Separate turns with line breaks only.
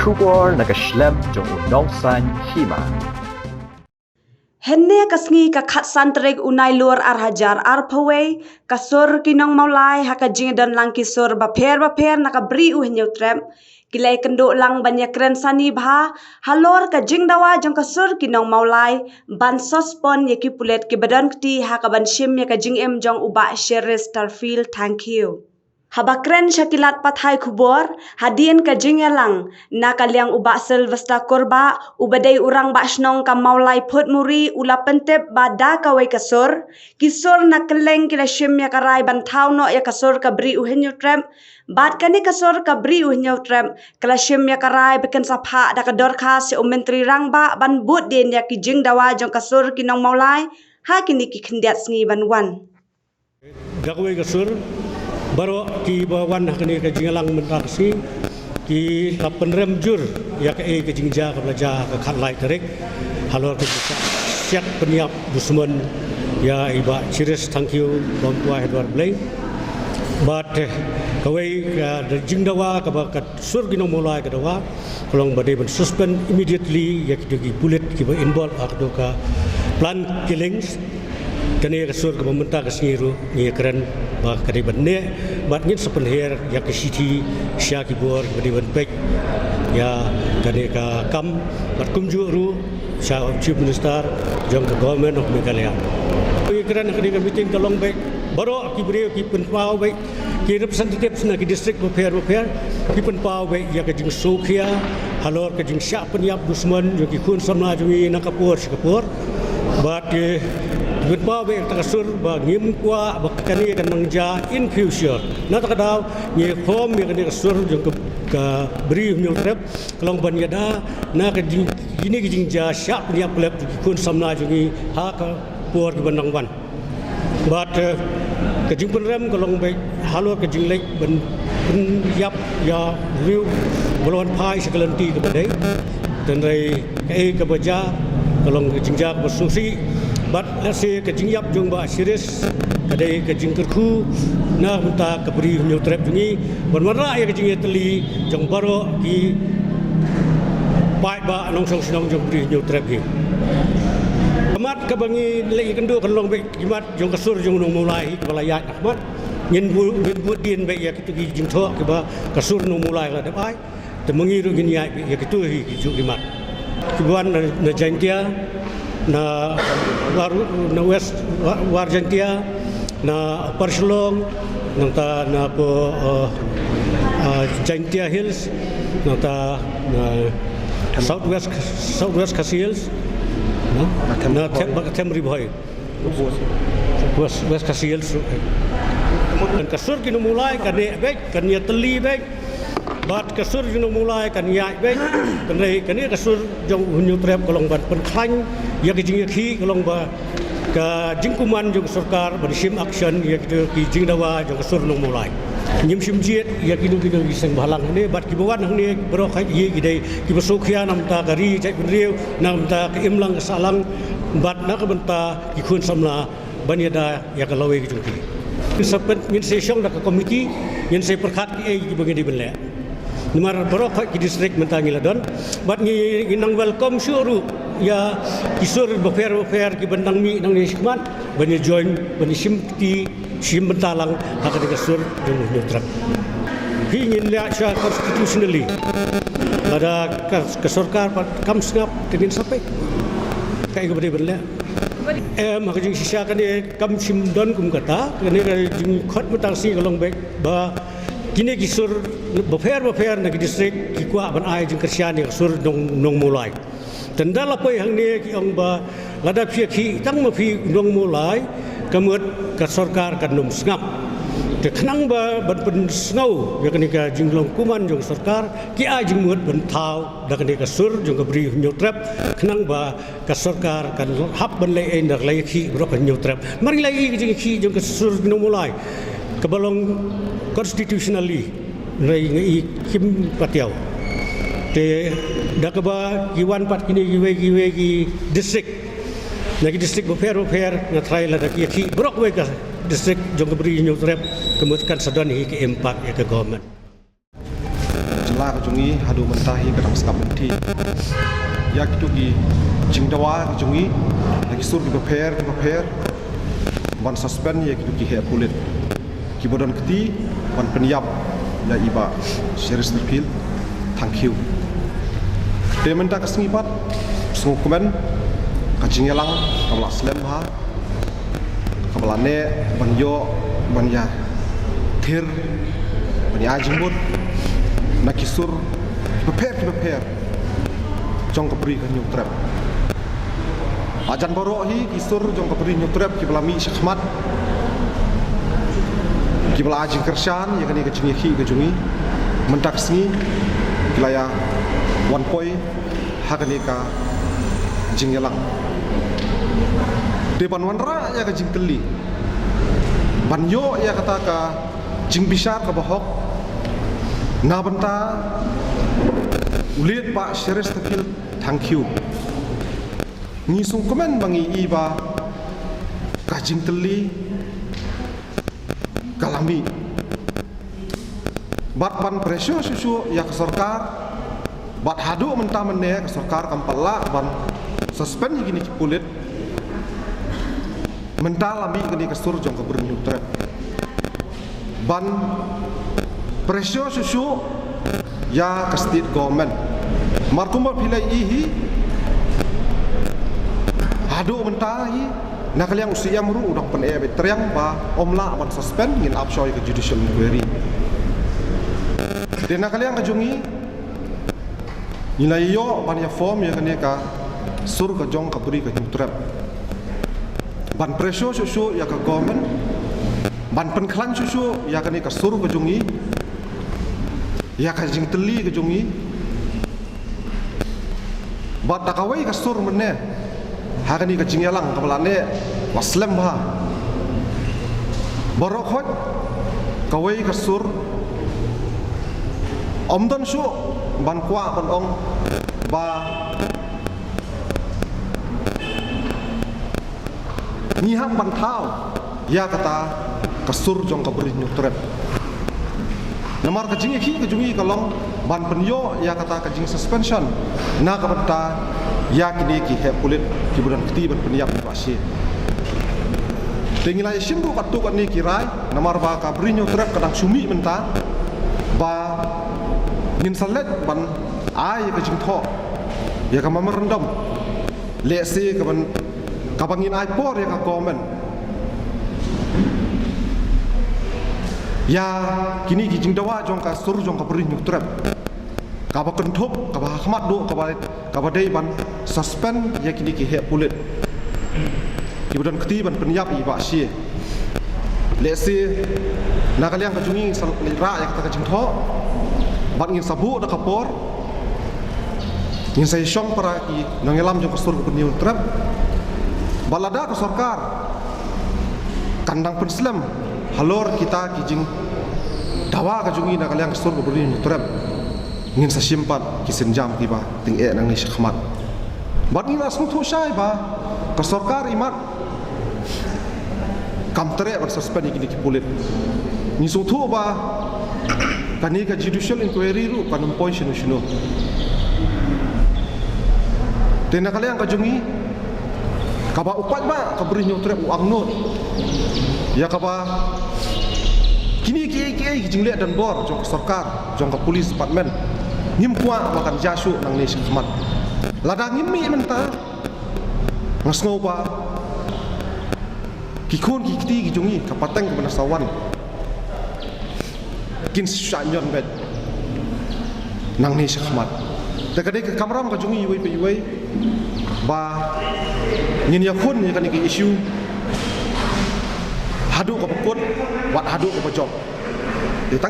kubor nakaslem jong unongsan hima.
Henne kasngi ka khat santreg unai lur arhajar arpaway kasur kinong maulai haka jingdan lang kisur baper naka bri uhenyo trem kilai kendo lang banyak keren sani bha halor ka jingdawa jong kasur kinong maulai ban sospon yaki pulet ke badan kti haka ban shim yaka jingem jong uba share starfield. Thank you. Habakren syakilat pathai kubor hadian ka jingelang na kalyang uba selvesta korba ubadai urang ba snong ka maulai phut muri ula pentep bada kawai kasur kisur na keleng kila shim ya karai ban thau no ya kasur ka bri uhenyo trem bat kani kasur ka bri uhenyo trem kala shim ya karai beken sapha da ka dorka se menteri rangba ban but den ya ki jing dawa jong kasur kinong maulai ha kini ki khendiat sngi ban wan
gakwe kasur baru ki bawan kini ke jingalang mentasi ki penrem jur ya ke jingja ke belajar ke khatlai terik halor ke siap peniap busman ya iba cheers. Thank you bang tua Edward Blay but kawai ke jingdawa ke bakat sur ginong mulai ke dawa kolong badai ben suspend immediately ya ki bullet ki ba involve akdo ka plan killings kani kasur ke pemerintah ke sini ni keren bah kadiban ne bat ngin sepenher ya ke city sya ki bor kadiban pek ya kani ka kam bat kumju ru sya chief minister jong ke government of Meghalaya ni keren kani ka meeting kalong baik baru ki beri ki penpau baik ki representative sna ki district repair ki penpau baik ya ke jing sokhia halor ke jing sya peniap dusman jo ki khun samna jumi nakapur sikapur bat Berpa be takasur ba ngim kwa ba kani kan mangja in future na takadaw ni home ni kani kasur jong ka bri nyong trep kalong ban yada na ka ini jingja sya dia plep kun samna jungi ha ka por ki banang wan but ka jing penrem kalong be halor ka jing lek ban yap ya riu bolon pai sekalanti ke badai dan rai ka baja kalong jingja ka susi but let's say ke jingyap jong ba serius kadai ke jingkerku na minta ke beri nyu trap jungi bermara ya ke jingye teli jong baro ki pai ba nong song sinong jong beri nyu trap hi amat ke bangi lagi kendo kalong be kimat jong kasur jong nong mulai kebalayat amat nyen bu din be ya kitu ki jing tho ke ba kasur nong mulai la dapai temengi ru gini ya kitu hi ju kimat kibuan na jantia na west warjantia na Parslong nanta na po Jantia Hills nanta na southwest Hills na Temri Boy west Hills dan kasur kini mulai kani baik kani teli baik bat kasur jino mulai kan ya baik kani kasur jong hunyu trap kolong ban penkhlang ya ki jing ki kolong ba ka jingkuman jong sarkar ban sim action ya ki jing dawa jong kasur nong mulai nyim sim jiet ya ki nu seng balang ni bat ki bawan ni bro khai ye ki dei ki basokhia nam ta gari jai benriu nam ta ki imlang salang bat na ka benta ki khun samla ban yada ya ka lawe ki jong ki sepet min sesong da ka komiti yen se perkhat ki bagi di benle Nimar berok ki distrik mentangi ladon bat ngi nang welcome syuru ya kisur befer ki bendang mi nang ni sikmat bani join bani simti sim bentalang hak de kasur jong nyutrak hingin la sya constitutionally ada kesorkar kam sngap tenin sampai kai ke bade berle mak jing sisya kan kam sim don kum kata kene jing khot metang si kolong bek ba kini kisur befer nak distrik ki kwa ban ai jing kersian ni kasur nong mulai tenda lapai hang ni ki ong ba lada phia ki tang ma phi nong mulai kamut ka sarkar kan num sngap te khnang ba ban pen snau ya kani ka jing long kuman jong sarkar ki ai jing mut ban thau da kani ka sur jong ka bri nyu trap khnang ba ka sarkar kan hap ban le en dak lai ki bro kan nyu trap mari lai jing ki jong ka sur nong mulai kebalong constitutionally rai ngai kim patiau te dakaba kiwan pat kini giwe ki district nagi district befer na trai la dak ki brok we ka district jong bri nyu trap kemudian sadon hi ke impact ya ke government
la ka jungi hadu mentahi kadang skap menti ya kitu ki jingdawa ka jungi lagi sur ki prepare ban suspend ya kitu ki he pulit ki bodan keti ban peniap ya iba series terpil thank you de menta ka sengipat sungu komen ka jingelang kamla slem ha kamla ne ban yo ban ya thir ban ya jimbut na kisur prepare jong kapri kan nyuk trap ajan baro hi kisur jong kapri nyuk trap ki belami syahmat ki bela ajing kershan ya kani kecing hi ke jungi mentak singi kilaya one point hakani ka jingyelang depan wanra ya ka jingteli banyo ya kata ka jing bisar ka bahok na benta ulit pak series terpil thank you ni sung komen bangi iba kajing teli kalami bat ban presyo susu ya ke sarkar bat hadu menta mene ke sarkar kampala ban suspend gini pulit menta lami gini ke sur jong ke bernyuk trap ban presyo susu ya ke state government markumba pilai ihi hadu mentahi nak yang usia muru udang pen teriang ba omla ban suspend ngin upshoy ke judicial inquiry dan nak yang kajungi nilai yo ban ya form ya kene ka sur ke jong ka beri ke trap ban presyo susu ya ke government ban penklan susu ya kene ka sur ke jungi ya ka jing teli ke jungi bat takawai ka sur menne ha kani ka jingyalang ka balane waslem ba borok hot kawai ka sur omdan su ban kwa ban ong ba ni ham ban thau ya kata ka sur jong ka beri nyuk trap namar ka jingi ki ka jungi ka long ban penyo ya kata ka jing suspension na ka benta ya kini ki he pulit ki budan keti ban peniap ba si tengilai simbu ka tu ka ni kirai namar ba ka beri nyuk trap kadang sumi menta ba ngin salet ban ai ka jing tho ya ka mamerendam le se ka ban ka bangin ai por ya ka komen ya kini kijing dawa jong ka sur jong ka beri nyuk trap ka ba kenthop ka ba khmat do ka ba dei ban suspend ya kini ki he pulit ki budan keti ban peniap i ba si le se na kaliang ka jungi sal ra ya kata ka jing tho ban ngin sabu da ka por ngin sai shong para ki nangelam jong ka sur ka beri nyuk trap balada ka sarkar kandang penslam halor kita kijing dawa ka jungi na kaliang sur ko beri trap ngin sa simpat ki senjam ki ba ting e nang ni syahmat bat ngin asmu thu sai ba ka sarkar imat kam tere ban suspend ki pulit ni su thu ba kani ka judicial inquiry ru kan point sino tena kaliang ka jungi ka ba upat ba ka beri trap uang not ya kaba kini ki jingle dan bor jong sarkar jong ka polis department ngim kwa makan jasu nang ni syahmat ladang ngimi menta ngasngau ba ki khon ki kiti ki jungi ka patang ka banasawan kin sanyon bet nang ni syahmat tekade ka kamram ka jungi yuai ba ngin ya khon ni kan ki issue hadu ka pekut wat hadu ka pejok